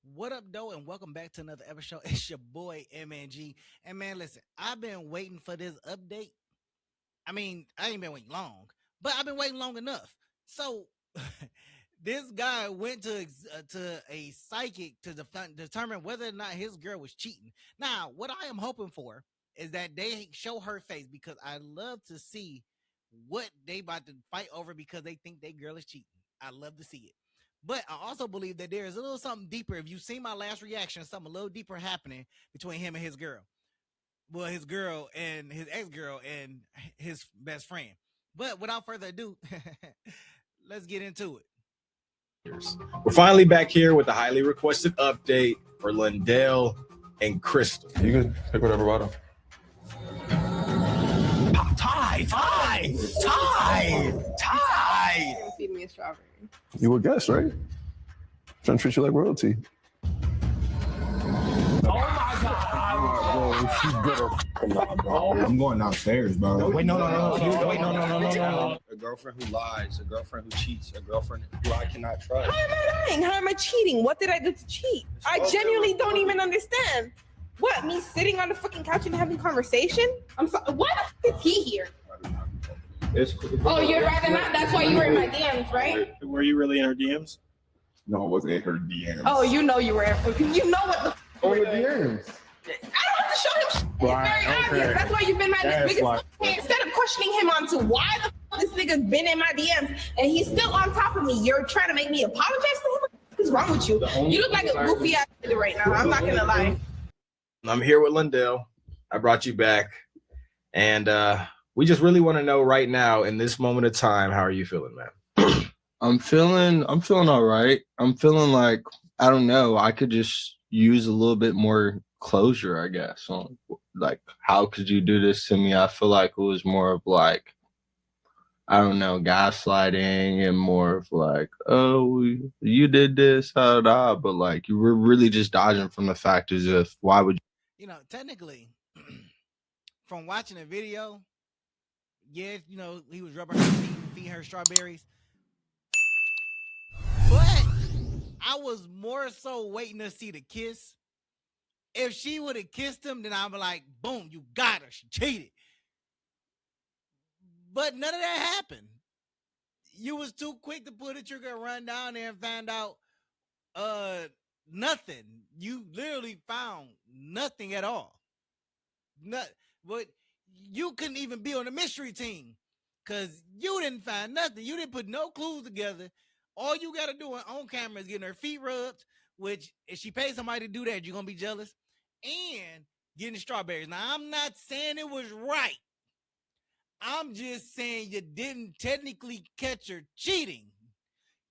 What up, though, and welcome back to another episode. It's your boy MNG. And man, listen, I've been waiting for this update. I mean, I ain't been waiting long, but I've been waiting long enough. So, this guy went to a psychic to determine whether or not his girl was cheating. Now, what I am hoping for is that they show her face because I love to see what they about to fight over because they think their girl is cheating. I love to see it. But I also believe that there is a little something deeper. If you've seen my last reaction, something a little deeper happening between him and his girl. Well, his girl and his ex-girl and his best friend. But without further ado, let's get into it. We're finally back here with the highly requested update for Lindell and Crystal. You can pick whatever bottle. Tie. Feed me a strawberry. You would guess, right? Trying to treat you like royalty. Oh my God! She's better. I'm going downstairs, bro. Wait, no. A girlfriend who lies, a girlfriend who cheats, a girlfriend who I cannot trust. How am I lying? How am I cheating? What did I do to cheat? I genuinely don't even understand. What, me sitting on the fucking couch and having conversation? I'm sorry. What is he here? It's cool. Oh, you'd rather not? That's why you were in my DMs, right? Were you really in her DMs? No, it wasn't in her DMs. Oh, you know you were. You know what the f- Oh, you her were doing. DMs. I don't have to show him. It's Right, very okay. obvious. That's why you've been my That's biggest why. fan. Instead of questioning him onto why the f- this nigga's been in my DMs and he's still on top of me, you're trying to make me apologize to him? What's wrong with you? You look like a goofy ass nigga right now. I'm not gonna lie. I'm here with Lindell. I brought you back, and we just really want to know right now, in this moment of time, how are you feeling, man? I'm feeling all right. I'm feeling like, I don't know, I could just use a little bit more closure, I guess, on like, how could you do this to me? I feel like it was more of like, I don't know, gaslighting and more of like, oh, you did this, but like, you were really just dodging from the fact as if, why would You know, technically, from watching the video, yeah, you know, he was rubbing her feet, feeding her strawberries. But I was more so waiting to see the kiss. If she would have kissed him, then I'd be like, boom, you got her. She cheated. But none of that happened. You was too quick to pull the trigger and run down there and find out nothing. You literally found nothing at all. But you couldn't even be on the mystery team because you didn't find nothing. You didn't put no clues together. All you got to do on camera is getting her feet rubbed, which if she pays somebody to do that, you're going to be jealous, and getting strawberries. Now, I'm not saying it was right. I'm just saying you didn't technically catch her cheating.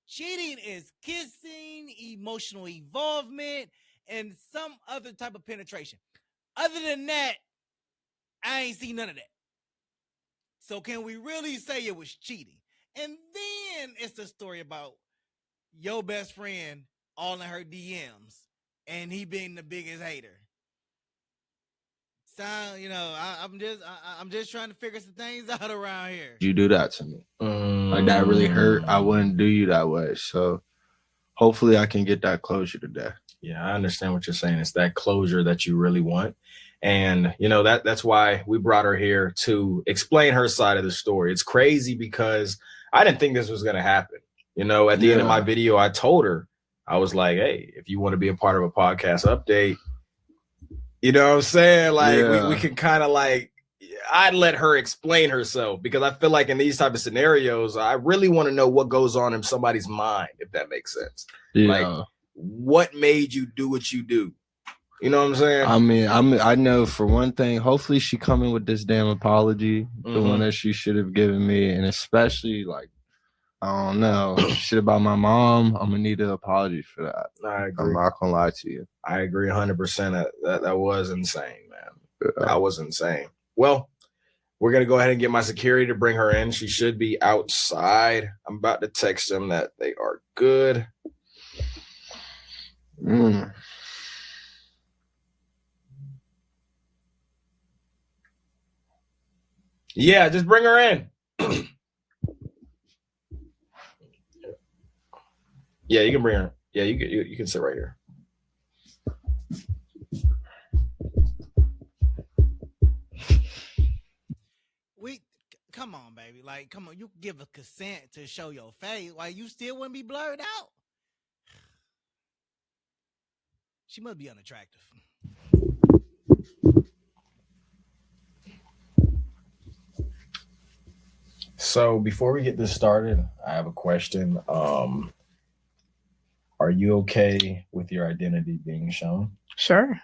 Cheating is kissing, emotional involvement, and some other type of penetration. Other than that, I ain't seen none of that. So can we really say it was cheating? And then it's the story about your best friend all in her DMs and he being the biggest hater. So, you know, I'm just trying to figure some things out around here. you do that to me? Like, that really hurt. I wouldn't do you that way. So hopefully I can get that closure today. Yeah, I understand what you're saying. It's that closure that you really want. And, you know, that's why we brought her here to explain her side of the story. It's crazy because I didn't think this was going to happen. You know, at the end of my video, I told her, I was like, hey, if you want to be a part of a podcast update, you know what I'm saying? Like, we can kind of like, I'd let her explain herself because I feel like in these type of scenarios, I really want to know what goes on in somebody's mind, if that makes sense. Yeah. Like, what made you do what you do? You know what I'm saying? I know for one thing, hopefully she coming with this damn apology, the one that she should have given me, and especially like, I don't know, shit about my mom, I'm gonna need an apology for that. I agree. I'm not gonna lie to you. I agree 100%. That was insane, man. That was insane. Well, we're gonna go ahead and get my security to bring her in. She should be outside. I'm about to text them that they are good. Yeah, just bring her in. Yeah, you can bring her. Yeah, you can sit right here. come on, baby. Like, come on. You give a consent to show your face. Why you still wouldn't be blurred out? She must be unattractive. So before we get this started, I have a question. Are you okay with your identity being shown? Sure.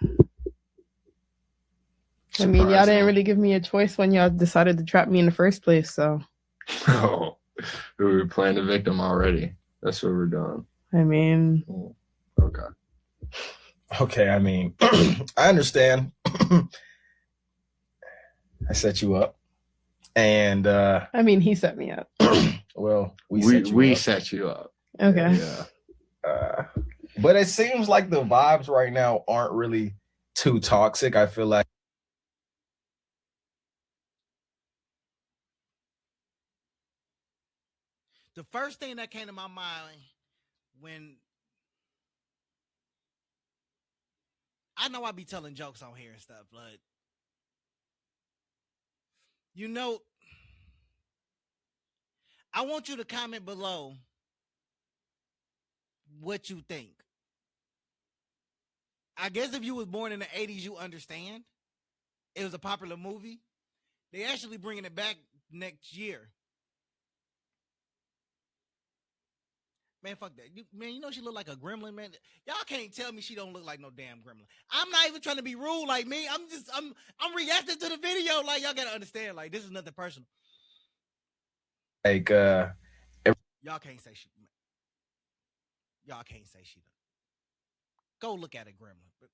I mean, y'all didn't Surprising. really give me a choice when y'all decided to trap me in the first place, so. Oh, we were playing the victim already. That's what we're doing. I mean, Okay. Okay, I mean, I understand. I set you up. And he set me up. well, we set you up. Okay. Yeah. But it seems like the vibes right now aren't really too toxic. I feel like The first thing that came to my mind when I know I be telling jokes on here and stuff, but you know, I want you to comment below what you think. I guess if you was born in the 80s, you understand. It was a popular movie. They actually bringing it back next year. Man, fuck that. You know she look like a gremlin, man. Y'all can't tell me she don't look like no damn gremlin. I'm not even trying to be rude like me. I'm reacting to the video. Like, y'all gotta understand, like, this is nothing personal. like Y'all can't say she. Y'all can't say she. Go look at a gremlin. But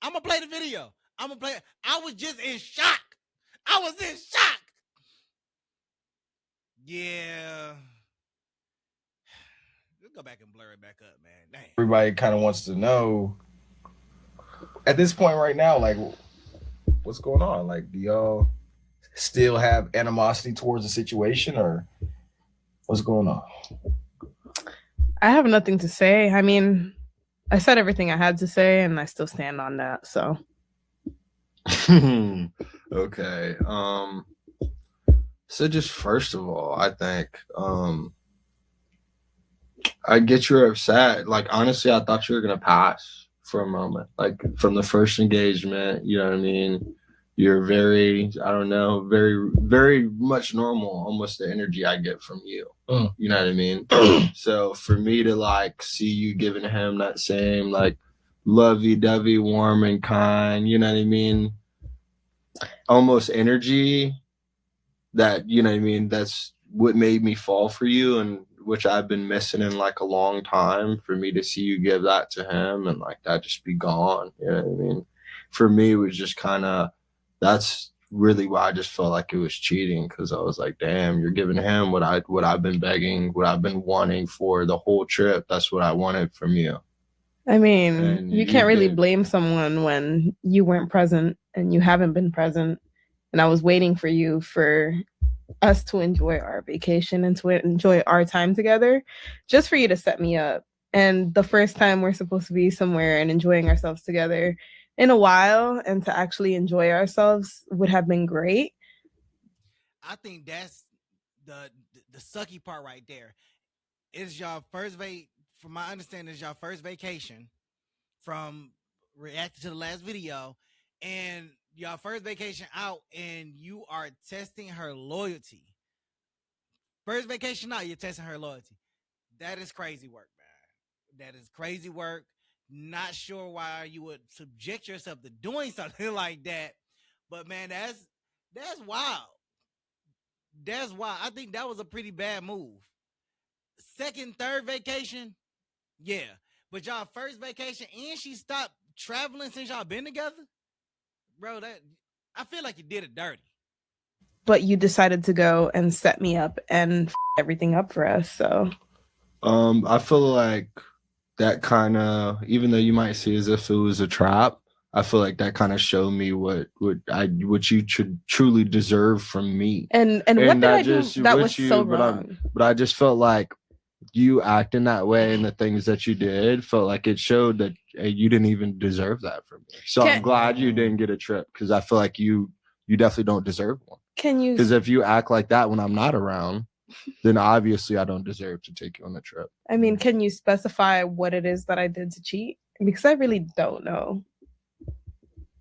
I'm gonna play the video. I'm gonna play it. I was just in shock. I was in shock. Yeah. Let's go back and blur it back up, man. Damn. everybody kind of wants to know at this point right now, like, what's going on? Like, do y'all still have animosity towards the situation, or what's going on? I have nothing to say. I mean, I said everything I had to say, and I still stand on that, so. Okay. So just first of all, I think I get you're upset. Like, honestly, I thought you were gonna pass for a moment. Like, from the first engagement, you know what I mean? You're very, I don't know, very, very much normal, almost the energy I get from you. You know what I mean? So for me to like see you giving him that same like lovey-dovey, warm and kind, you know what I mean? Almost energy that, you know what I mean? That's what made me fall for you, and which I've been missing in like a long time, for me to see you give that to him and like that just be gone. You know what I mean? For me, it was just kind of, that's really why I just felt like it was cheating, because I was like, damn, you're giving him what I've been begging, what I've been wanting for the whole trip. That's what I wanted from you. I mean, And you can't really blame someone when you weren't present and you haven't been present. And I was waiting for you, for us to enjoy our vacation and to enjoy our time together, just for you to set me up. And the first time we're supposed to be somewhere and enjoying ourselves together in a while, and to actually enjoy ourselves would have been great. I think that's the sucky part right there. It's y'all first from my understanding, it's y'all first vacation from reacting to the last video, and y'all first vacation out, and you are testing her loyalty. First vacation out, you're testing her loyalty. That is crazy work, man. That is crazy work. Not sure why you would subject yourself to doing something like that, but man, that's wild. That's wild. I think that was a pretty bad move. Second, third vacation, yeah, but y'all first vacation, and she stopped traveling since y'all been together, bro. That, I feel like you did it dirty. But you decided to go and set me up and everything up for us. So, I feel like that kind of, even though you might see as if it was a trap, I feel like that kind of showed me what you should truly deserve from me. And what did I do that was so wrong? But I just felt like you acting that way and the things that you did felt like it showed that you didn't even deserve that from me. So I'm glad you didn't get a trip, because I feel like you definitely don't deserve one. Can you? Because if you act like that when I'm not around, then obviously I don't deserve to take you on the trip. I mean, can you specify what it is that I did to cheat? Because I really don't know.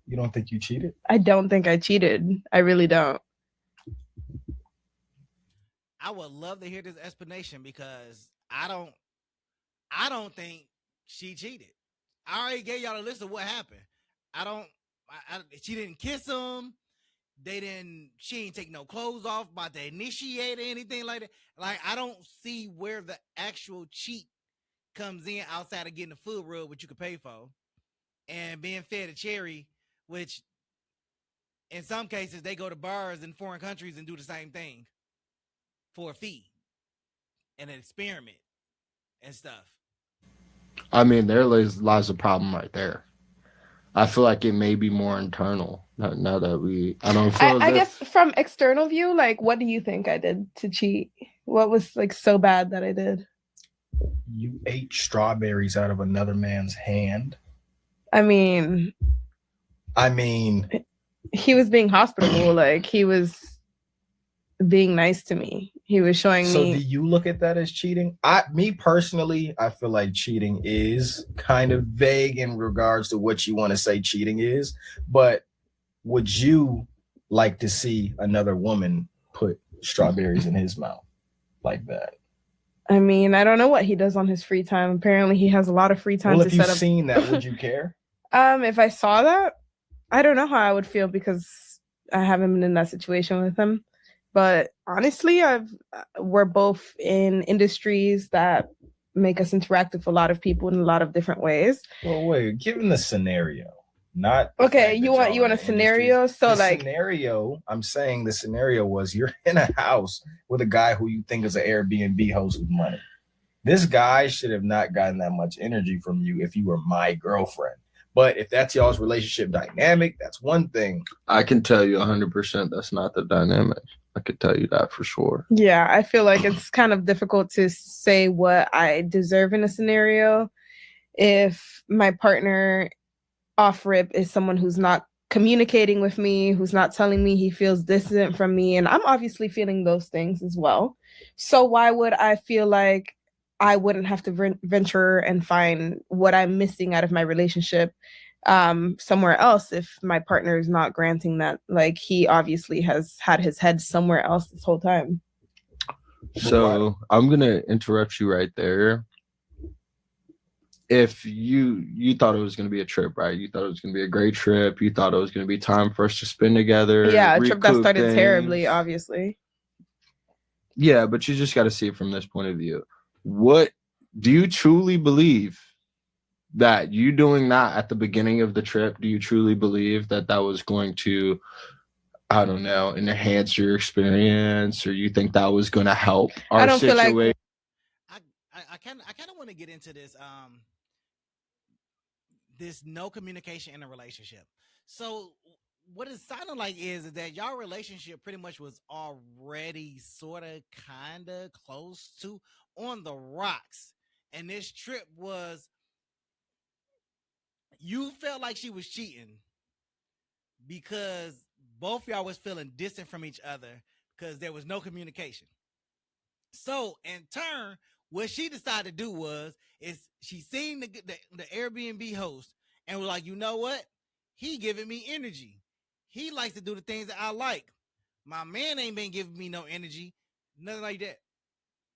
You don't think you cheated? I don't think I cheated. I really don't. I would love to hear this explanation because I don't think she cheated. I already gave y'all a list of what happened. She didn't kiss him. She ain't take no clothes off, about to initiate or anything like that. Like, I don't see where the actual cheat comes in outside of getting the food rub, which you could pay for, and being fed a cherry, which in some cases they go to bars in foreign countries and do the same thing for a fee and an experiment and stuff. I mean, there lies a problem right there. I feel like it may be more internal now that I don't feel. I guess from external view, like, what do you think I did to cheat? What was like so bad that I did? You ate strawberries out of another man's hand. I mean, he was being hospitable. Like, he was being nice to me. He was showing me. So do you look at that as cheating? Me personally, I feel like cheating is kind of vague in regards to what you want to say cheating is. But would you like to see another woman put strawberries in his mouth like that? I mean, I don't know what he does on his free time. Apparently, he has a lot of free time. Well, if you've seen that, would you care? If I saw that, I don't know how I would feel because I haven't been in that situation with him. But honestly, we're both in industries that make us interact with a lot of people in a lot of different ways. Well, wait, given the scenario, not okay. You want a scenario? So the like scenario, I'm saying the scenario was you're in a house with a guy who you think is an Airbnb host with money. This guy should have not gotten that much energy from you if you were my girlfriend. But if that's y'all's relationship dynamic, that's one thing. I can tell you 100% that's not the dynamic. I could tell you that for sure. Yeah, I feel like it's kind of difficult to say what I deserve in a scenario if my partner off rip is someone who's not communicating with me, who's not telling me he feels distant from me, and I'm obviously feeling those things as well. So why would I feel like I wouldn't have to venture and find what I'm missing out of my relationship somewhere else if my partner is not granting that? Like, he obviously has had his head somewhere else this whole time. So I'm gonna interrupt you right there. If you thought it was gonna be a trip, right? You thought it was gonna be a great trip. You thought it was gonna be time for us to spend together. Yeah, a trip that started terribly, obviously. Yeah, but you just got to see it from this point of view. What do you truly believe that you doing that at the beginning of the trip? Do you truly believe that was going to, I don't know, enhance your experience, or you think that was going to help our situation? Feel like I kind of want to get into this this no communication in a relationship. So what it sounded like is that y'all relationship pretty much was already sort of kind of close to on the rocks. And this trip was, you felt like she was cheating because both y'all was feeling distant from each other because there was no communication. So in turn, what she decided to do is she seen the Airbnb host and was like, you know what? He giving me energy. He likes to do the things that I like. My man ain't been giving me no energy, nothing like that.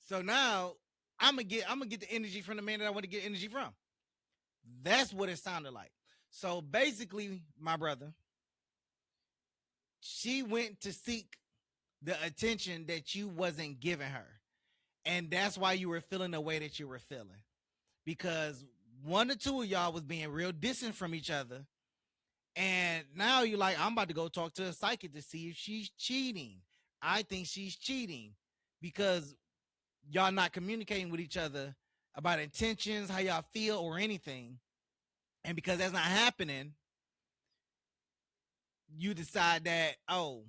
So now I'm gonna get the energy from the man that I want to get energy from. That's what it sounded like. So basically, my brother, she went to seek the attention that you wasn't giving her. And that's why you were feeling the way that you were feeling. Because one or two of y'all was being real distant from each other. And now you're like, I'm about to go talk to a psychic to see if she's cheating. I think she's cheating because y'all not communicating with each other about intentions, how y'all feel, or anything. And because that's not happening, you decide that, oh,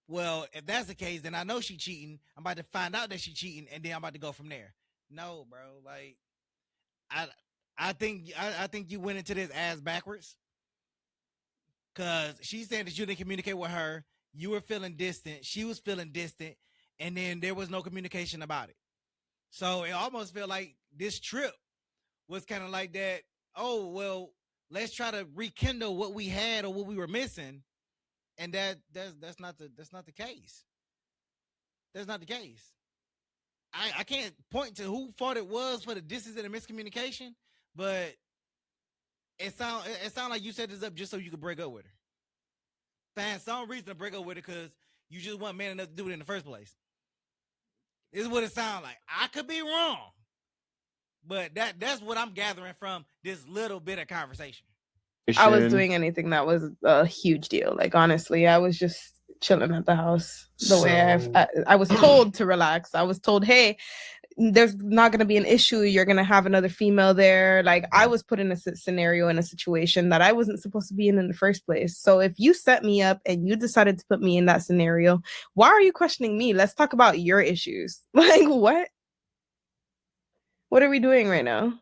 well, if that's the case, then I know she's cheating. I'm about to find out that she's cheating, and then I'm about to go from there. No, bro. Like, I think you went into this ass backwards. Cause she said that you didn't communicate with her. you were feeling distant, she was feeling distant, and then there was no communication about it. So it almost felt like this trip was kind of like that. Oh, well, let's try to rekindle what we had or what we were missing. And that's not the case. That's not the case. I can't point to who fault it was for the distance and the miscommunication, but it sound like you set this up just so you could break up with her. Find some reason to break up with her because you just weren't man enough to do it in the first place. This is what it sounds like. I could be wrong, but that's what I'm gathering from this little bit of conversation. I was doing anything that was a huge deal. Like, honestly, I was just chilling at the house the way I was told to relax. I was told, hey, there's not going to be an issue. You're going to have another female there. Like, I was put in a scenario, in a situation that I wasn't supposed to be in the first place. So if you set me up and you decided to put me in that scenario, why are you questioning me? Let's talk about your issues. Like, what? What are we doing right now?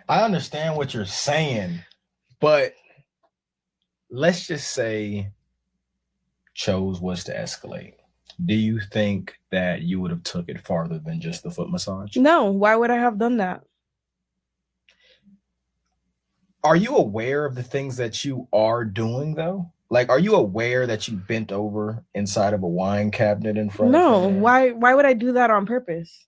I understand what you're saying, but let's just say chose was to escalate. Do you think that you would have took it farther than just the foot massage? No. Why would I have done that? Are you aware of the things that you are doing, though? Like, are you aware that you bent over inside of a wine cabinet in front of her? Why would I do that on purpose?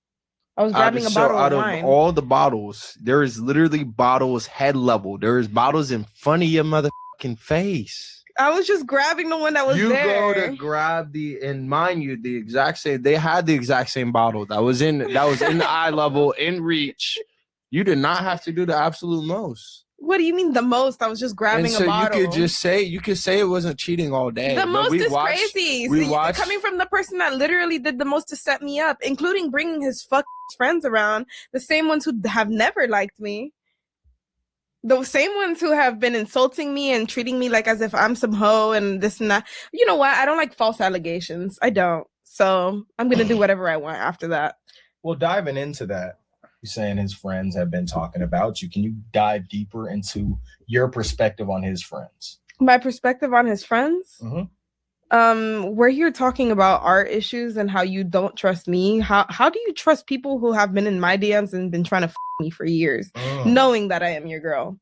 I was grabbing a bottle of wine. Out of all the bottles, there is literally bottles head level. There is bottles in front of your motherfucking face. I was just grabbing the one that was there. You go to grab and mind you, the exact same. They had the exact same bottle that was in the eye level, in reach. You did not have to do the absolute most. What do you mean the most? I was just grabbing a bottle. You could say it wasn't cheating all day. The most is crazy. Coming from the person that literally did the most to set me up, including bringing his friends around, the same ones who have never liked me. The same ones who have been insulting me and treating me like as if I'm some hoe and this and that. You know what? I don't like false allegations. I don't. So I'm going to do whatever I want after that. Well, diving into that, you're saying his friends have been talking about you. Can you dive deeper into your perspective on his friends? My perspective on his friends? Mm-hmm. We're here talking about our issues and how you don't trust me. How do you trust people who have been in my DMs and been trying to me for years, knowing that I am your girl?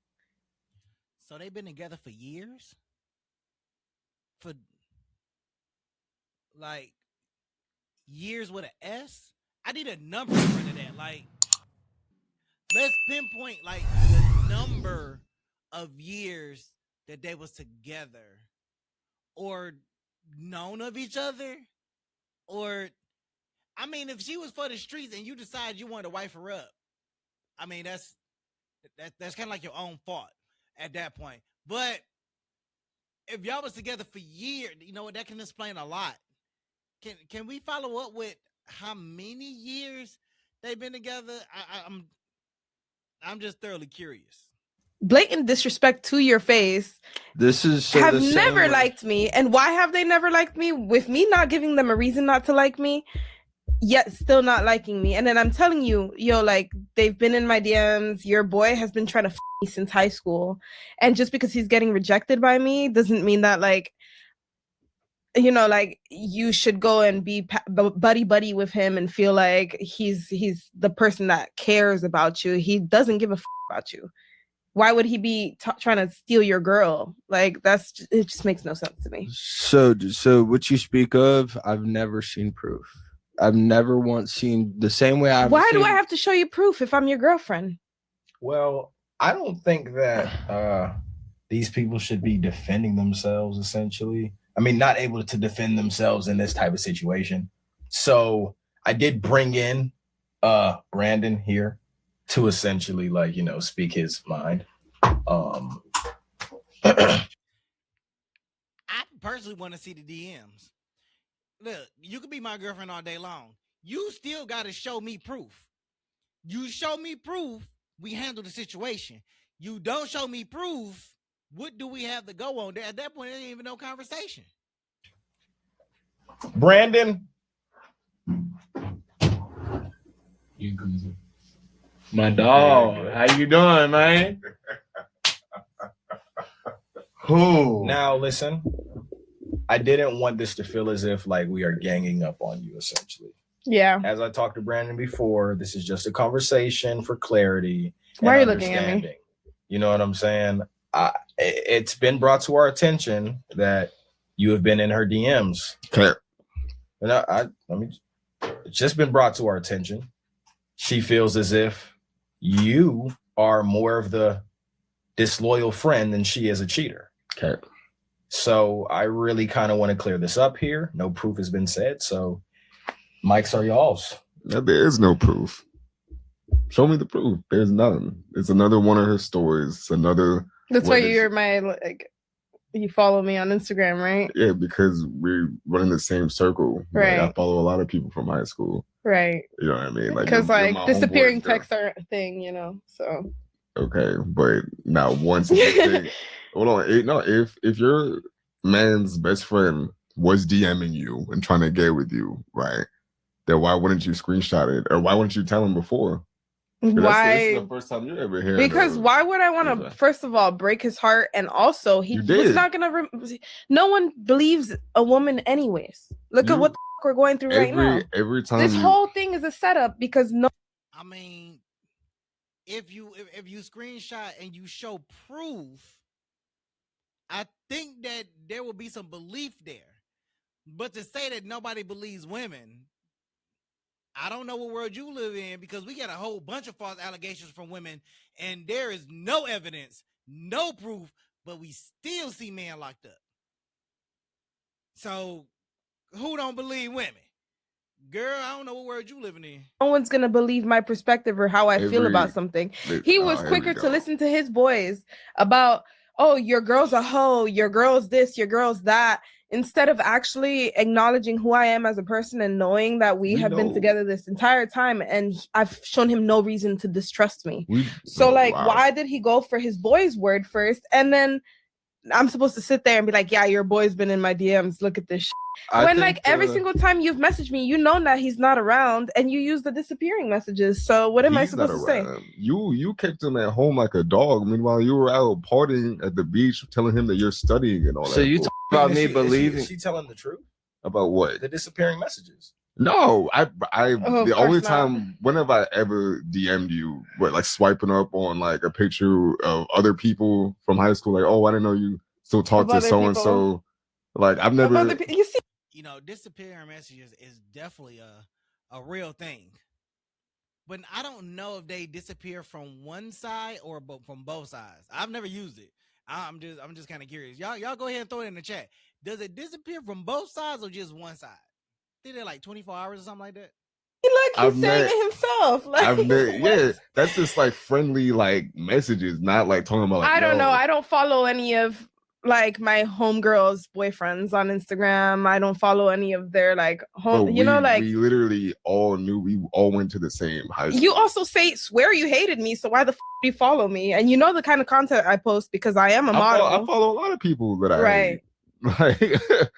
So they've been together for years? For like years with an S? I need a number in front of that. Like, let's pinpoint like the number of years that they was together or known of each other. Or, I mean, if she was for the streets and you decide you want to wife her up, I mean, that's kind of like your own fault at that point. But if y'all was together for years, you know what, that can explain a lot. Can we follow up with how many years they've been together? I'm just thoroughly curious. Blatant disrespect to your face. Have never liked me. And why have they never liked me? With me not giving them a reason not to like me, yet still not liking me. And then I'm telling you, like, they've been in my DMs. Your boy has been trying to me since high school. And just because he's getting rejected by me doesn't mean that, like, like you should go and be buddy with him and feel like he's the person that cares about you. He doesn't give a about you. Why would he be trying to steal your girl? Like, it just makes no sense to me. So what you speak of, I've never seen proof. I've never once seen the same way Why do I have to show you proof if I'm your girlfriend? Well, I don't think that these people should be defending themselves, essentially. I mean, not able to defend themselves in this type of situation. So I did bring in Brandon here to essentially, like, speak his mind. I personally want to see the DMs. Look, you could be my girlfriend all day long. You still got to show me proof. You show me proof, we handle the situation. You don't show me proof, what do we have to go on? At that point, there ain't even no conversation. Brandon. My dog. How you doing, man? Who? Now, listen, I didn't want this to feel as if like we are ganging up on you, essentially. Yeah. As I talked to Brandon before, this is just a conversation for clarity Why are and you looking at me? understanding. You know what I'm saying? It's been brought to our attention that you have been in her DMs. Okay. And it's just been brought to our attention. She feels as if you are more of the disloyal friend than she is a cheater. Okay. So I really kind of want to clear this up here. No proof has been said, so mics are y'all's. There is no proof. Show me the proof. There's none. It's another one of her stories. It's another. That's why you're my, like, you follow me on Instagram, right? Yeah, because we run in the same circle. Right. Like, I follow a lot of people from high school. Right. You know what I mean? Like, because you're like my disappearing homeboy's girl. texts are a thing, you know. So Okay, but now once hold on. If your man's best friend was DMing you and trying to get with you, right? Then why wouldn't you screenshot it, or why wouldn't you tell him before? why? This is the first time you ever hear. Because why would I want to? First of all, break his heart, and also he was not gonna. No one believes a woman, anyways. Look at what the we're going through right now. Every time this whole thing is a setup because no. I mean, if you screenshot and you show proof, I think that there will be some belief there. But to say that nobody believes women, I don't know what world you live in, because we got a whole bunch of false allegations from women and there is no evidence, no proof, but we still see men locked up. So who don't believe women? Girl, I don't know what world you living in. No one's gonna believe my perspective or how I feel about something. He was quicker to listen to his boys about, oh, your girl's a hoe, your girl's this, your girl's that, instead of actually acknowledging who I am as a person and knowing that we have been together this entire time, and I've shown him no reason to distrust me. Why did he go for his boy's word first, and then I'm supposed to sit there and be like, yeah, your boy's been in my DMs, look at this shit. When like every single time you've messaged me, you know that he's not around, and you use the disappearing messages. So what am I supposed to say? You kept him at home like a dog. Meanwhile, you were out partying at the beach, telling him that you're studying and all that. So you talk about me believing? Is she telling the truth about what? The disappearing messages. No, the only time, when have I ever DM'd you, like swiping up on like a picture of other people from high school, like, oh, I didn't know you still talk to so and so. Like, I've never. You know, disappearing messages is definitely a real thing, but I don't know if they disappear from one side or from both sides. I've never used it. I'm just kind of curious. Y'all go ahead and throw it in the chat. Does it disappear from both sides or just one side? Did it like 24 hours or something like that? He's saying it himself. Yeah, that's just like friendly like messages, not like talking about. Like, I don't know. I don't follow any of like my homegirls' boyfriends on Instagram. I don't follow any of their like home. We literally all knew. We all went to the same high school. You also swear you hated me, so why the do you follow me? And you know the kind of content I post because I am a model. I follow a lot of people that I hate. Like,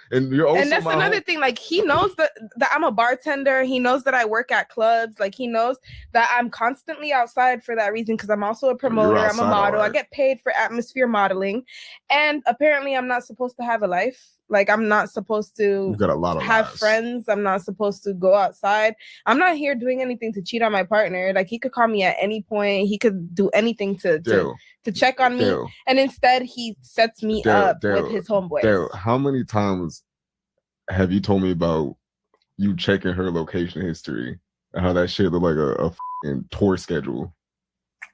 and you're also, and that's another thing. Like, he knows that I'm a bartender. He knows that I work at clubs. Like, he knows that I'm constantly outside for that reason, because I'm also a promoter. I'm a model. Right. I get paid for atmosphere modeling, and apparently I'm not supposed to have a life. Like, I'm not supposed to have friends. I'm not supposed to go outside. I'm not here doing anything to cheat on my partner. Like, he could call me at any point. He could do anything to check on me. And instead, he sets me up with his homeboys. How many times have you told me about you checking her location history and how that shit look like a f***ing tour schedule?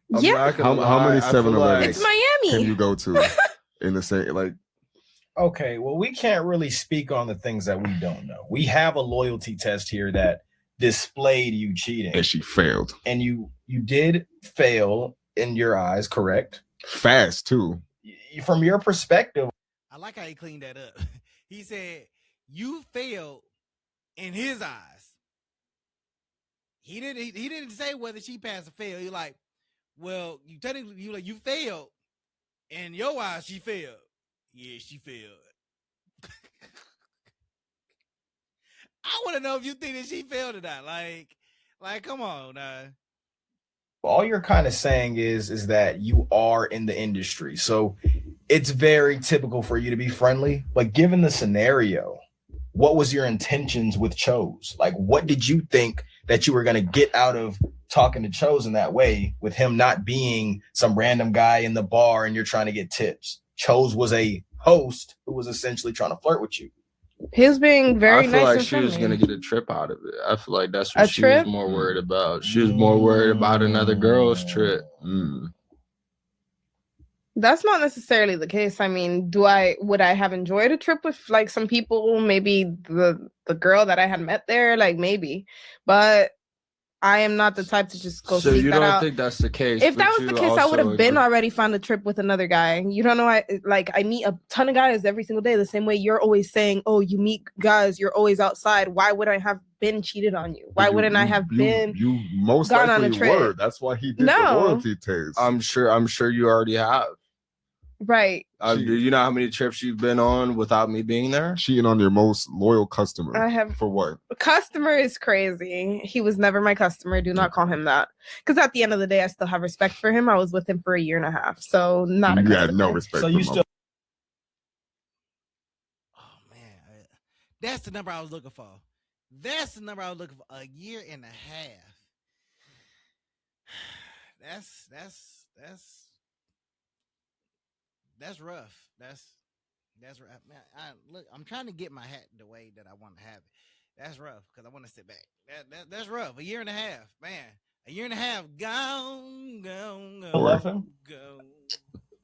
Yeah. How many 7-Elevens it's Miami can you go to in the same, like? Okay, well, we can't really speak on the things that we don't know. We have a loyalty test here that displayed you cheating. And she failed. And you did fail in your eyes, correct? Fast, too. From your perspective. I like how he cleaned that up. He said, you failed in his eyes. He didn't say whether she passed or failed. He's like, well, you failed. In your eyes, she failed. Yeah, she failed. I want to know if you think that she failed or not. Like, come on. All you're kind of saying is that you are in the industry. So it's very typical for you to be friendly, but given the scenario, what was your intentions with Chose? Like, what did you think that you were going to get out of talking to Chose in that way, with him not being some random guy in the bar and you're trying to get tips? Chose was a host who was essentially trying to flirt with you. He was being very I feel nice like and she was friendly. gonna get a trip out of it. I feel like that's what A she trip? was more worried about. She was more worried about another girl's trip. That's not necessarily the case. I mean, would I have enjoyed a trip with like some people? Maybe the girl that I had met there, like maybe, but I am not the type to just go So seek you that don't out. think that's the case? If but that was the you case, I would also have been agree- already found a trip with another guy. You don't know, I meet a ton of guys every single day. The same way you're always saying, "Oh, you meet guys, you're always outside." Why would I have been cheated on you? Why wouldn't I have been? You most gone on a likely trip? were. That's why he did No. the loyalty test. I'm sure you already have. Right. Do you know how many trips you've been on without me being there? Cheating on your most loyal customer. I have. For what? Customer is crazy. He was never my customer. Do not call him that. Because at the end of the day, I still have respect for him. I was with him for 1.5 years. So not a You customer. had no respect So for you him. still Oh man, that's the number I was looking for. That's the number I was looking for. 1.5 years. That's rough. That's rough. Man, I'm trying to get my hat the way that I want to have it. That's rough because I want to sit back. That's rough. 1.5 years, man. 1.5 years gone. love him? Go.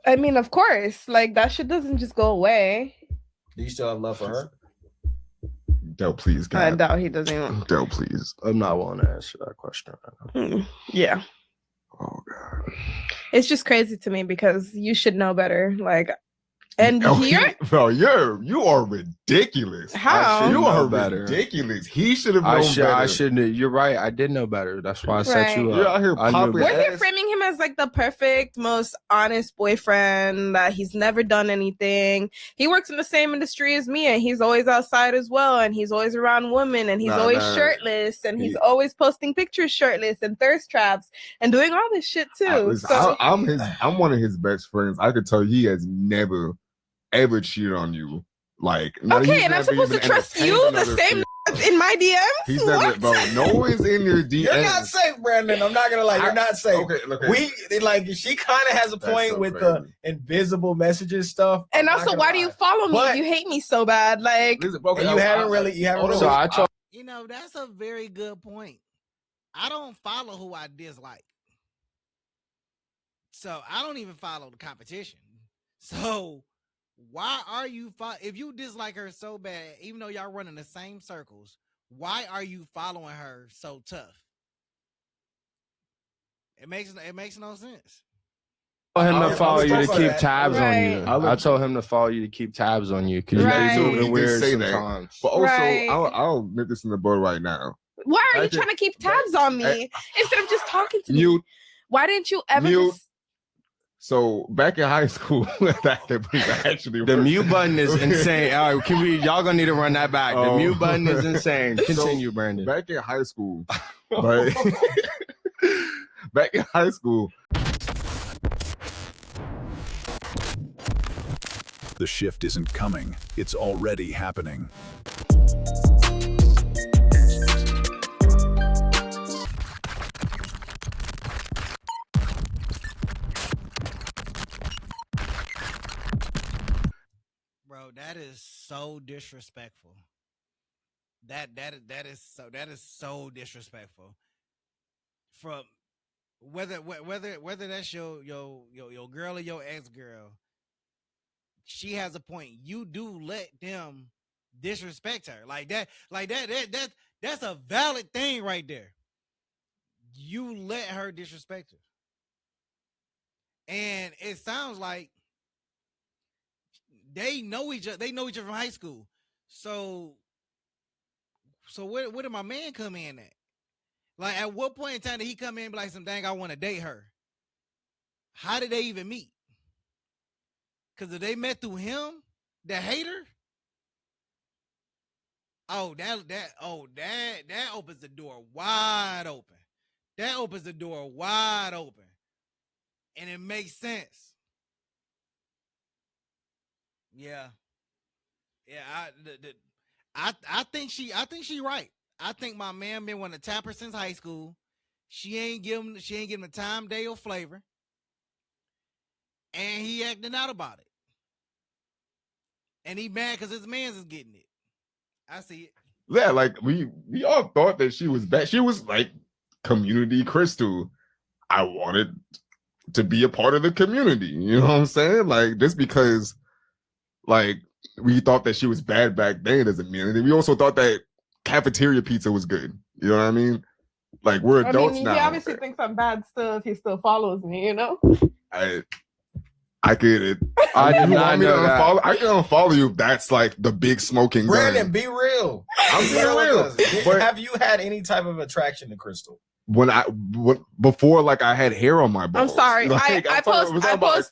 I mean, of course. Like that shit doesn't just go away. Do you still have love for her? Del, please, I God. doubt he doesn't even. Del, please. I'm not willing to answer that question right now. Yeah. Oh God. It's just crazy to me because you should know better. Like, and Oh, here, bro, you are ridiculous. how? should You know are better. ridiculous. He should have known better. I shouldn't. You're right. I did know better. That's why I set you Right. up. You're out here I knew popping better. We're here framing him as like the perfect, most honest boyfriend, that he's never done anything. He works in the same industry as me, and he's always outside as well, and he's always around women, and he's always shirtless, and he's always posting pictures shirtless and thirst traps and doing all this shit too. Listen, I'm one of his best friends. I could tell you he has never ever cheated on you. Like, okay, and I'm supposed to trust you the same in my DMs? He's never, bro. No one's in your DMs. You're not safe, Brandon. I'm not gonna lie. You're not safe. Okay. She kind of has a point so with crazy. the invisible messages stuff. And I'm also, not why gonna do you lie. follow me But- if you hate me so bad? Like, Listen, And you haven't really. So I told. You know, that's a very good point. I don't follow who I dislike. So I don't even follow the competition. So why are you if you dislike her so bad, even though y'all running the same circles, why are you following her so tough? It makes no sense. I told him to follow you to talking keep about that. tabs Right. on you. I told him to follow you to keep tabs on you because Right. you're He moving did weird say that. sometimes. But also, Right. I'll nip this in the bud right now. why are you I think- trying to keep tabs on me instead of just talking to me? Mute. Why didn't you ever Mute. just... So back in high school, that actually The worked. mute button is insane. All right, y'all gonna need to run that back. The Oh. mute button is insane. Continue, Brandon. Back in high school, right? Back in high school, The shift isn't coming, it's already happening. Bro, that is so disrespectful. That is so disrespectful. From whether that's your girl or your ex-girl, she has a point. You do let them disrespect her like that. That's a valid thing right there. You let her disrespect her, and it sounds like they know each other. They know each other from high school. So where did my man come in at? Like, at what point in time did he come in and be like, dang, I want to date her? How did they even meet? Because if they met through him, the hater, that opens the door wide open. That opens the door wide open. And it makes sense. Yeah. I think she right. I think my man been wanting to tap her since high school. She ain't give him the time, day, or flavor. And he acting out about it. And he mad because his man's is getting it. I see it. Yeah, like we all thought that she was bad. She was like community Crystal. I wanted to be a part of the community. You know what I'm saying? Like, just because like we thought that she was bad back then doesn't mean anything. We also thought that cafeteria pizza was good. You know what I mean? Like, we're adults now. He obviously thinks I'm bad still if he still follows me, you know? I get it. I did not want me to know that. unfollow? I can unfollow you if that's like the big smoking Brandon, gun. be real. I'm being real. But have you had any type of attraction to Crystal? Before, like, I had hair on my balls. I'm sorry. Like, I post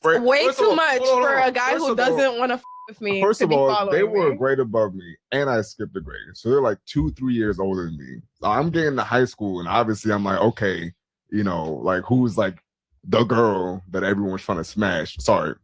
way too much for a guy who doesn't want to with me. First to of be all, they were a me. grade above me, and I skipped a grade, so they're like 2-3 years older than me. So I'm getting to high school, and obviously I'm like, okay, you know, like, who's like the girl that everyone's trying to smash? Sorry,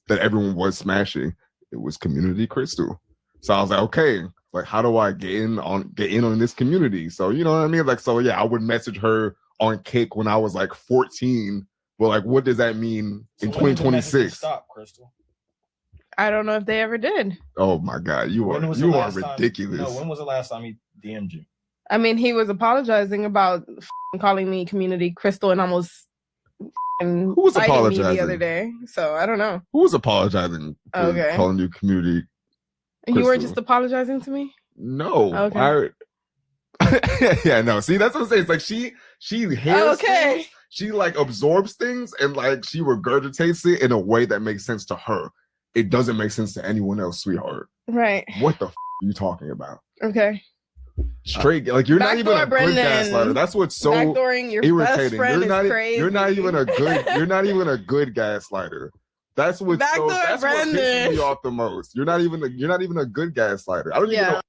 that everyone was smashing. It was Community Crystal. So I was like, okay, like, how do I get in on this community? So, you know what I mean? Like, so yeah, I would message her on Kick when I was like 14. But like, what does that mean in 2026? Stop, Crystal. I don't know if they ever did. Oh my God, you are ridiculous. No, when was the last time he DM'd you? I mean, he was apologizing about calling me Community Crystal and almost who was apologizing me the other day. So I don't know. Who was apologizing for calling you Community Crystal? You were just apologizing to me? No. Okay. Yeah, no. See, that's what I'm saying. It's like she hears things, she like absorbs things, and like she regurgitates it in a way that makes sense to her. It doesn't make sense to anyone else, sweetheart. Right. What the are you talking about? Okay. Straight, like, you're not even a good gaslighter. That's what's so irritating. You're not even a good gaslighter. That's what's what pisses me off the most. You're not even a good gaslighter. I don't even know.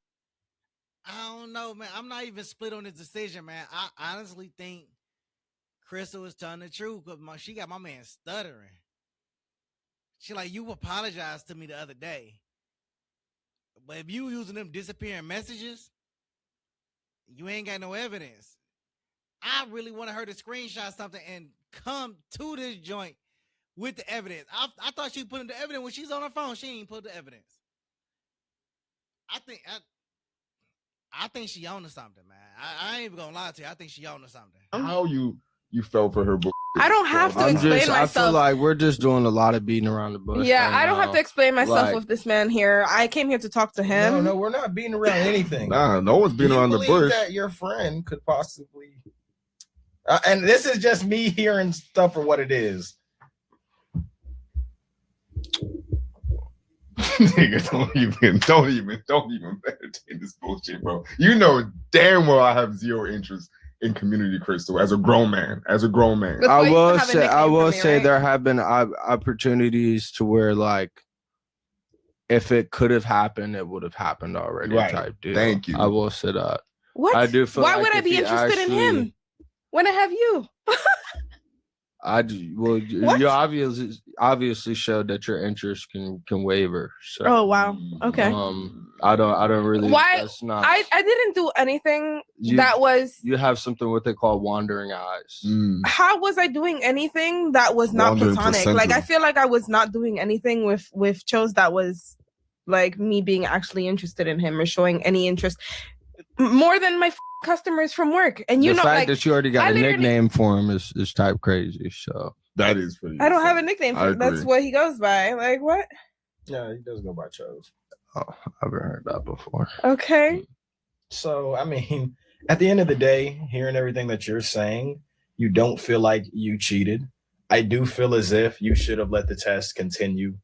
I don't know, man. I'm not even split on this decision, man. I honestly think Crystal is telling the truth because she got my man stuttering. She like, you apologized to me the other day, but if you using them disappearing messages, you ain't got no evidence. I really wanted her to screenshot something and come to this joint with the evidence. I thought she put in the evidence when she's on her phone. She ain't put the evidence. I think she on to something, man. I ain't even gonna lie to you. I think she on to something. How you fell for her book? I don't have to explain myself. I feel like we're just doing a lot of beating around the bush. Yeah, I don't have to explain myself with this man here. I came here to talk to him. No, we're not beating around anything. Nah, no one's beating around the bush. That your friend could possibly, and this is just me hearing stuff for what it is. Nigga, don't even entertain this bullshit, bro. You know damn well I have zero interest in Community Crystal as a grown man. I will say there have been opportunities to where, like, if it could have happened, it would have happened already. Right. Type deal. Thank you. I will say that. What? I do feel. Why like would I be interested in him when I have you? You obviously showed that your interest can waver. So, oh wow. Okay. I don't really. Why? That's not. I didn't do anything that was. You have something what they call wandering eyes. How was I doing anything that was not platonic? Like, I feel like I was not doing anything with Chose that was like me being actually interested in him or showing any interest more than my customers from work. And the fact that you already got a nickname for him is type crazy. So that is pretty. I don't have a nickname for him. That's what he goes by. Like, what? Yeah, he does go by Chose. Oh, I haven't heard that before. Okay. So, I mean, at the end of the day, hearing everything that you're saying, you don't feel like you cheated. I do feel as if you should have let the test continue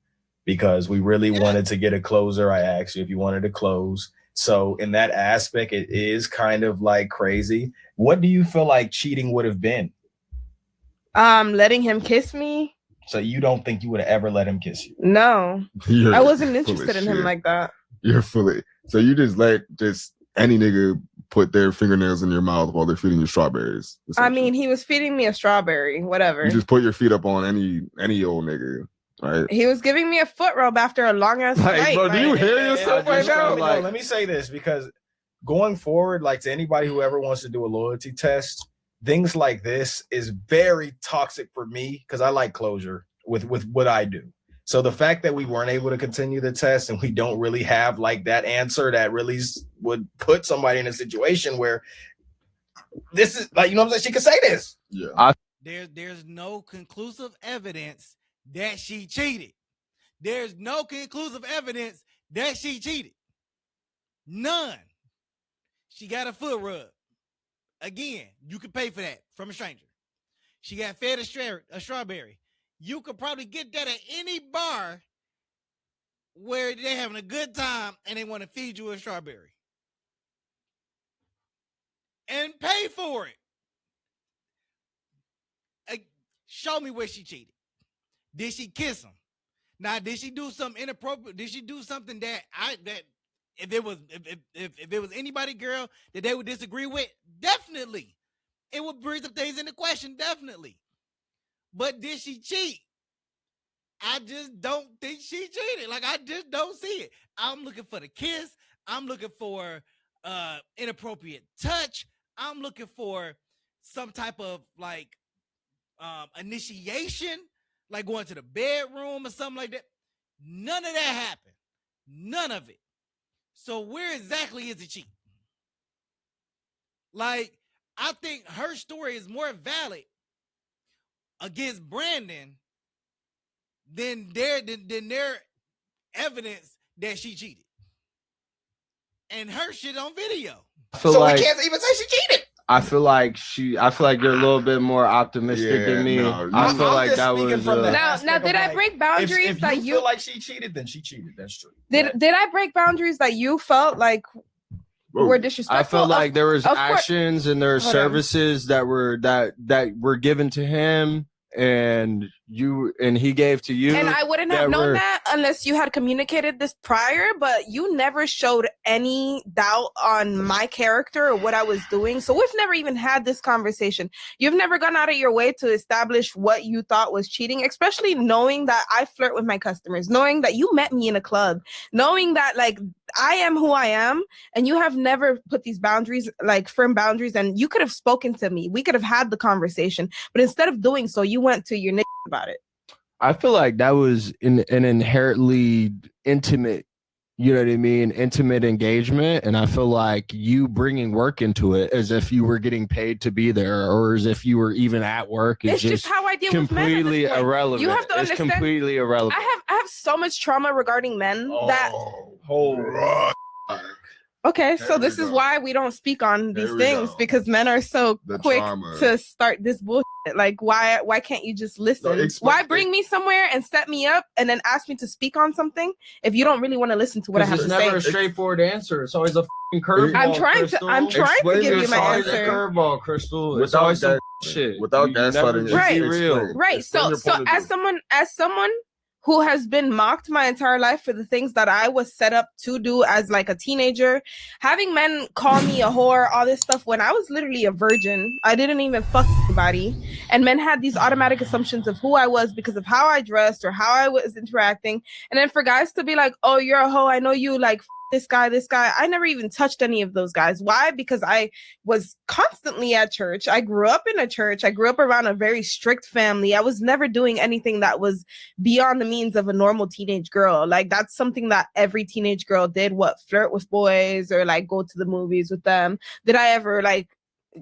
because we really wanted to get a closer. I asked you if you wanted to close. So in that aspect, it is kind of like crazy. What do you feel like cheating would have been? Letting him kiss me. So you don't think you would have ever let him kiss you? No, I wasn't interested in him like that. You're fully. So you just let any nigga put their fingernails in your mouth while they're feeding you strawberries. I mean, he was feeding me a strawberry, whatever. You just put your feet up on any old nigga. right? He was giving me a foot rub after a long ass Like, flight. bro, do you like- hear yourself right now? Like, let me say this, because going forward, like to anybody who ever wants to do a loyalty test, things like this is very toxic for me because I like closure with what I do. So the fact that we weren't able to continue the test and we don't really have like that answer that really would put somebody in a situation where this is like, you know what I'm saying? She could say this. Yeah. There's no conclusive evidence that she cheated. There's no conclusive evidence that she cheated. None. She got a foot rub. Again, you can pay for that from a stranger. She got fed a strawberry. You could probably get that at any bar where they're having a good time and they want to feed you a strawberry. And pay for it. Show me where she cheated. Did she kiss him? Now, did she do something inappropriate? Did she do something that if it was anybody, girl, that they would disagree with? Definitely. It would bring some things into question, definitely. But did she cheat? I just don't think she cheated. Like, I just don't see it. I'm looking for the kiss. I'm looking for inappropriate touch. I'm looking for some type of like initiation, like going to the bedroom or something like that. None of that happened. None of it. So where exactly is the cheat? Like, I think her story is more valid against Brandon than their evidence that she cheated. And her shit on video. So we can't even say she cheated. I feel like you're a little bit more optimistic than me. No, I feel I'm like just that speaking was from the Now, aspect did of, I like, break boundaries if that you feel like she cheated, then she cheated. That's true. did I break boundaries that you felt like were disrespectful? I felt like there was of course- actions and there were Hold on. services that were given to him and he gave to you. And I wouldn't have known that unless you had communicated this prior, but you never showed any doubt on my character or what I was doing. So we've never even had this conversation. You've never gone out of your way to establish what you thought was cheating, especially knowing that I flirt with my customers, knowing that you met me in a club, knowing that like I am who I am, and you have never put these boundaries, like firm boundaries, and you could have spoken to me. We could have had the conversation, but instead of doing so, you went to your nigga about it. I feel like that was an inherently intimate, you know what I mean, intimate engagement. And I feel like you bringing work into it as if you were getting paid to be there or as if you were even at work is It's just how I deal with men at this completely point. irrelevant. You have to It's understand. completely irrelevant. I have so much trauma regarding men that okay, There so we this is go. why we don't speak on these There we things go. because men are so The quick trauma. to start this bullshit. Like why can't you just listen? No, explain Why it. bring me somewhere and set me up and then ask me to speak on something if you don't really want to listen to what I have It's to never say? a straightforward answer. It's always a f***ing curveball. I'm trying Crystal. to Explain give you this my how Always a answer. curveball, Crystal. It's Without always some that- shit. without You gaslighting, never just just Right. be real. explain. Right. Explain So your so point of as view. someone who has been mocked my entire life for the things that I was set up to do as like a teenager, having men call me a whore, all this stuff when I was literally a virgin. I didn't even fuck anybody. And men had these automatic assumptions of who I was because of how I dressed or how I was interacting. And then for guys to be like, oh, you're a hoe, I know you, like this guy. I never even touched any of those guys. Why? Because I was constantly at church. I grew up in a church. I grew up around a very strict family. I was never doing anything that was beyond the means of a normal teenage girl. Like that's something that every teenage girl did. What, flirt with boys or like go to the movies with them? Did I ever like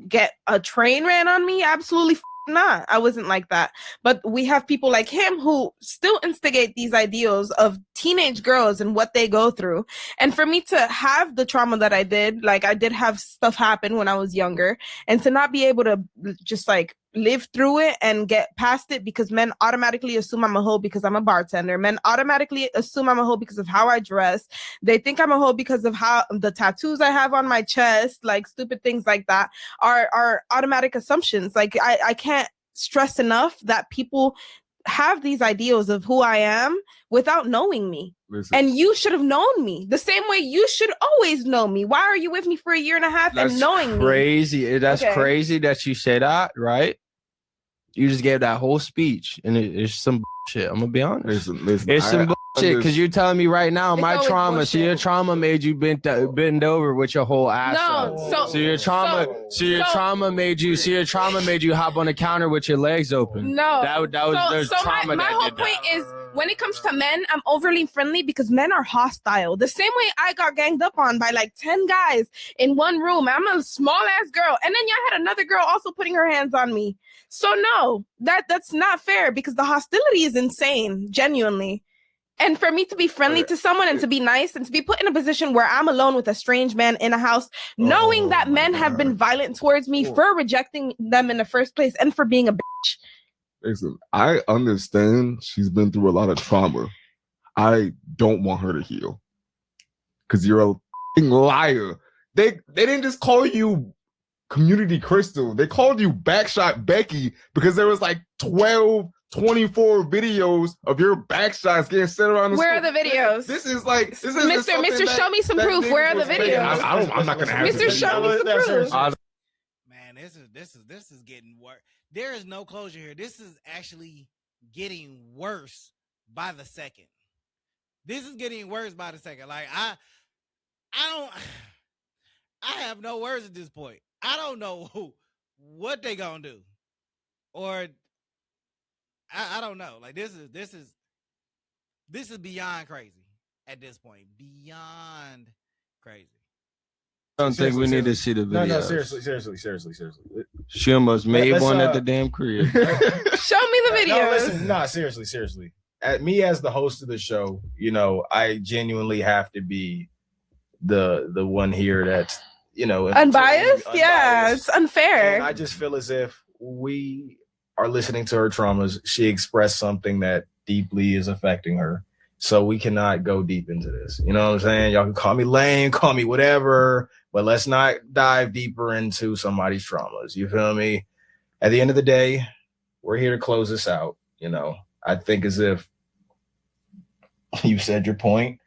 get a train ran on me? Absolutely not. I wasn't like that. But we have people like him who still instigate these ideals of teenage girls and what they go through. And for me to have the trauma that I did, like I did have stuff happen when I was younger, and to not be able to just like live through it and get past it because men automatically assume I'm a hoe because I'm a bartender. Men automatically assume I'm a hoe because of how I dress. They think I'm a hoe because of how the tattoos I have on my chest, like stupid things like that are automatic assumptions. Like I can't stress enough that people have these ideals of who I am without knowing me. Listen, And you should have known me the same way you should always know me. Why are you with me for a year and a half and knowing me? crazy. That's Okay. crazy that you say that, right? You just gave that whole speech, and it's some shit. I'm gonna be honest. Listen, It's some bullshit because you're telling me right now my always trauma. bullshit. So your trauma made you bend over with your whole ass. No, So your trauma made you hop on the counter with your legs open. No, that was the trauma. My whole point is, when it comes to men, I'm overly friendly because men are hostile. The same way I got ganged up on by like 10 guys in one room. I'm a small ass girl, and then y'all had another girl also putting her hands on me. So no, that's not fair because the hostility is insane, genuinely. And for me to be friendly to someone and to be nice and to be put in a position where I'm alone with a strange man in a house, knowing that men have been violent towards me for rejecting them in the first place and for being a bitch. Listen, I understand she's been through a lot of trauma. I don't want her to heal. Because you're a f***ing liar. They didn't just call you Community Crystal. They called you Backshot Becky because there was like 12, 24 videos of your backshots getting sent around the Where school. are the videos? This is like, Mr. Show me some proof. Where are the videos? I'm not gonna have Mr. Show me some proof. Man, this is getting worse. There is no closure here. This is actually getting worse by the second. This is getting worse by the second. Like I have no words at this point. I don't know what they gonna do, or I don't know. Like this is beyond crazy at this point. Beyond crazy. I don't think we need to see the video. No, seriously. She almost made one at the damn crib. Show me the videos. No, listen, seriously. Me as the host of the show, you know, I genuinely have to be the one here that's, you know, unbiased. Yeah, it's unfair. And I just feel as if we are listening to her traumas. She expressed something that deeply is affecting her. So we cannot go deep into this. You know what I'm saying? Y'all can call me lame, call me whatever, but let's not dive deeper into somebody's traumas. You feel me? At the end of the day, we're here to close this out. You know, I think as if you said your point.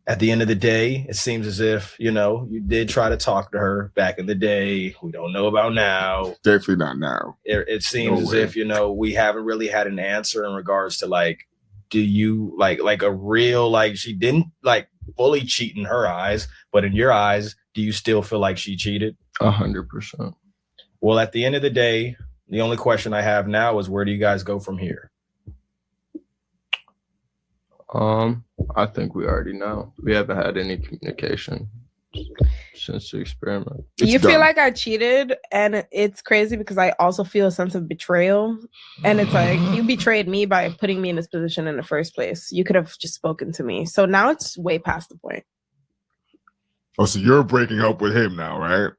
At the end of the day, it seems as if, you know, you did try to talk to her back in the day. We don't know about now. Definitely not now. It seems as if, you know, we haven't really had an answer in regards to like, do you like a real, like she didn't like fully cheat in her eyes, but in your eyes, do you still feel like she cheated? 100%. Well, at the end of the day, the only question I have now is where do you guys go from here? I think we already know. We haven't had any communication since the experiment. You feel like I cheated, and it's crazy because I also feel a sense of betrayal. And it's like, you betrayed me by putting me in this position in the first place. You could have just spoken to me. So now it's way past the point. Oh, so you're breaking up with him now, right?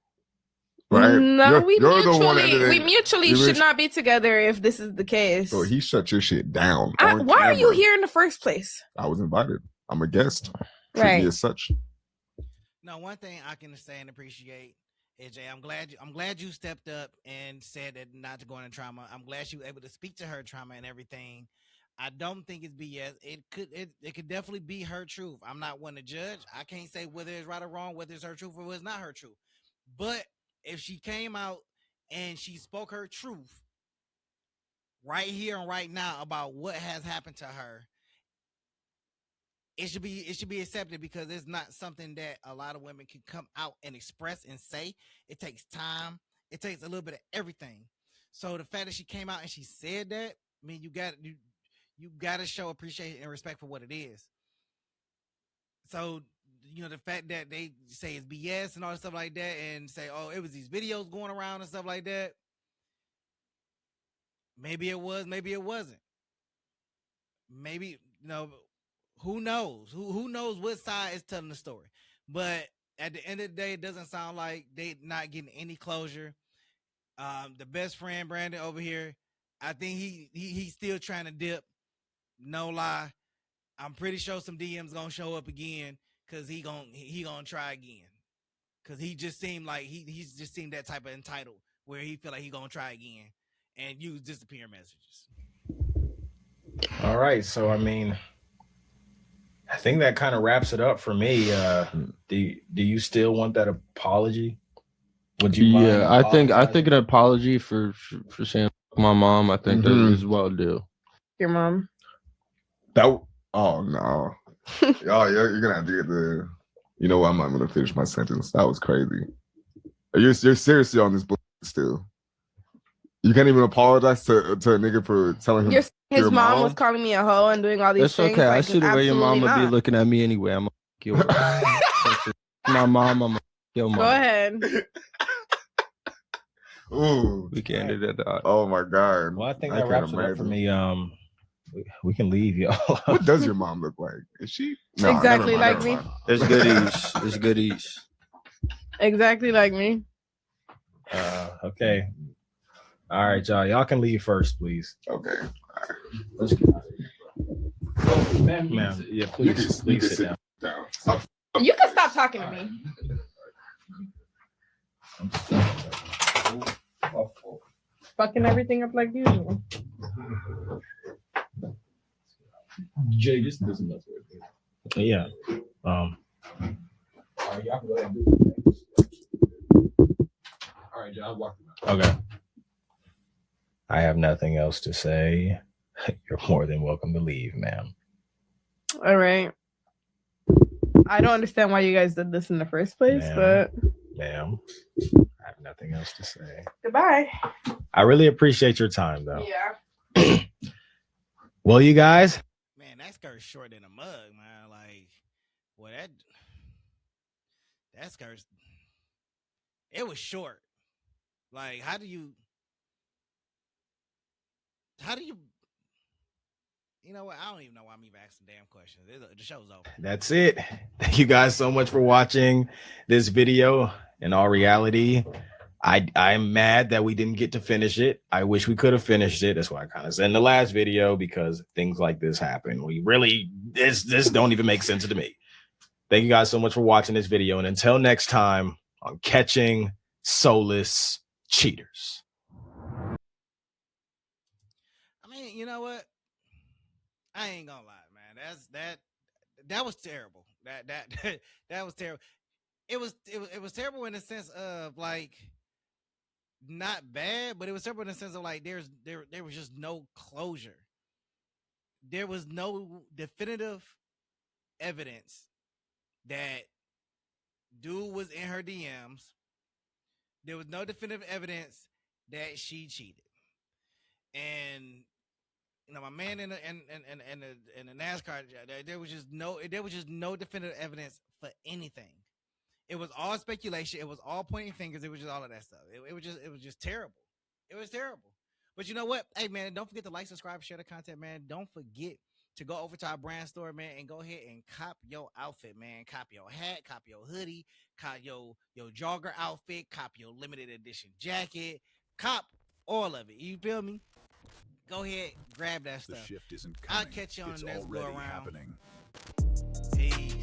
Right? No, we we mutually should not be together if this is the case. So he shut your shit down. Why are you here in the first place? I was invited. I'm a guest. Treat Right. me as such. No, one thing I can say and appreciate, AJ, I'm glad you stepped up and said that not to go into trauma. I'm glad you were able to speak to her trauma and everything. I don't think it's BS. It could definitely be her truth. I'm not one to judge. I can't say whether it's right or wrong, whether it's her truth or it's not her truth. But if she came out and she spoke her truth right here and right now about what has happened to her, it should be accepted because it's not something that a lot of women can come out and express and say. It takes time. It takes a little bit of everything. So the fact that she came out and she said that, I mean, you got to show appreciation and respect for what it is. So, you know, the fact that they say it's BS and all that stuff like that and say, oh, it was these videos going around and stuff like that. Maybe it was, maybe it wasn't. Maybe, you know, who knows? Who knows what side is telling the story? But at the end of the day, it doesn't sound like they not getting any closure. The best friend, Brandon, over here, I think he's still trying to dip. No lie. I'm pretty sure some DMs gonna show up again because he gonna try again. Because he just seemed like he's just seemed that type of entitled where he feel like he gonna try again and use disappear messages. All right, so I mean, I think that kind of wraps it up for me. Do you still want that apology? Would you mind Yeah, I think apologizing? an apology for saying my mom. I think that is well due. Your mom. Oh no. Y'all, you're gonna have to get the. You know what? I'm not gonna finish my sentence. That was crazy. You're seriously on this book still. You can't even apologize to a nigga for telling him His mom was calling me a hoe and doing all these It's things. okay. I Like, see the way your mom would be absolutely not. looking at me anyway. I'm gonna kill her. My mom, I'm gonna kill mom. Go ahead. Ooh, We can end it at that. oh my god. Well, I think I that can't wraps it up for imagine. me. We can leave, y'all. What does your mom look like? Is she Exactly like me. It's goodies. It's goodies. Exactly like me. Okay. All right, y'all. Y'all can leave first, please. Okay. Let's get out of here. Ma'am, yeah, please sit down. You can stop talking to me. Fucking everything up like usual. Jay, this doesn't mess with me. Yeah. All right, y'all can go ahead and do it. All right, y'all, walk out. Okay. I have nothing else to say. You're more than welcome to leave, ma'am. All right. I don't understand why you guys did this in the first place, but Ma'am, I have nothing else to say. goodbye. I really appreciate your time, though. Yeah. Well, you guys, Man, that skirt's short than a mug, man. Like, well, that skirt's, it was short. Like, how do you, you know what? I don't even know why I'm even asking damn questions. The show's over. that's it. Thank you guys so much for watching this video. In all reality, I'm mad that we didn't get to finish it. I wish we could have finished it. That's why I kind of said in the last video, because things like this happen. We really, this don't even make sense to me. Thank you guys so much for watching this video. And until next time on Catching Soulless Cheaters. I mean, you know what? I ain't gonna lie, man. That was terrible. That was terrible. It was terrible in the sense of like not bad, but it was terrible in the sense of like there was just no closure. There was no definitive evidence that dude was in her DMs. There was no definitive evidence that she cheated. And you know, my man in the NASCAR, there was just no definitive evidence for anything. It was all speculation. It was all pointing fingers. It was just all of that stuff. It was just terrible. It was terrible. But you know what? Hey man, don't forget to like, subscribe, share the content, man. Don't forget to go over to our brand store, man, and go ahead and cop your outfit, man. Cop your hat, cop your hoodie, cop your jogger outfit, cop your limited edition jacket, cop all of it. You feel me? Go ahead, grab that The stuff. shift isn't coming. I'll catch you on It's the next go already around. happening. Peace.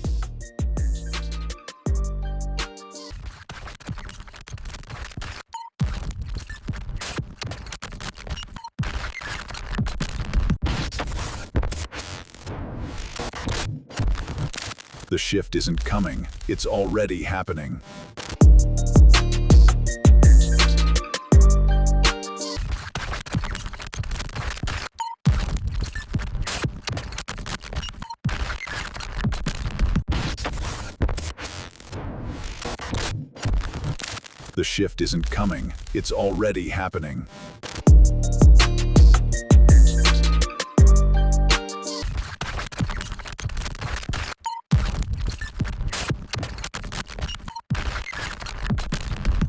The shift isn't coming. It's already happening. The shift isn't coming. It's already happening.